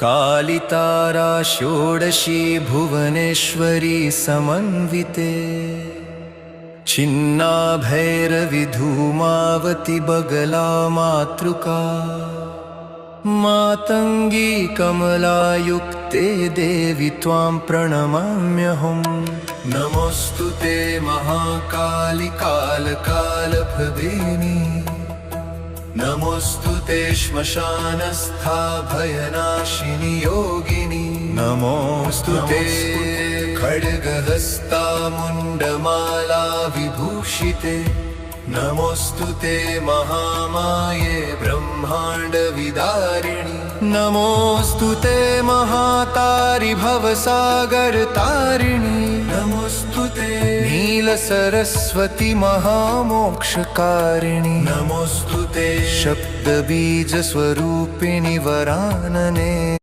कालितारा षोडशी भुवनेश्वरी समन्विते छिन्नाभैरवि धूमावती बगला मातृका मातंगी कमलायुक्ते देवी त्वां प्रणमाम्यहम् नमोस्तुते महाकाली कालकालप्रभेनि नमोस्तुते श्मशानस्था भयनाशिनि योगिनि नमोस्तुते खड्गहस्ता मुण्डमाला विभूषिते नमोस्तुते महामाये ब्रह्मांड विदारिणि नमोस्तुते महातारि भवसागर तारिणि नमोस्तुते नीलसरस्वती महामोक्षकारिणि नमोस्तुते शब्दबीज स्वरूपिणि वरानने।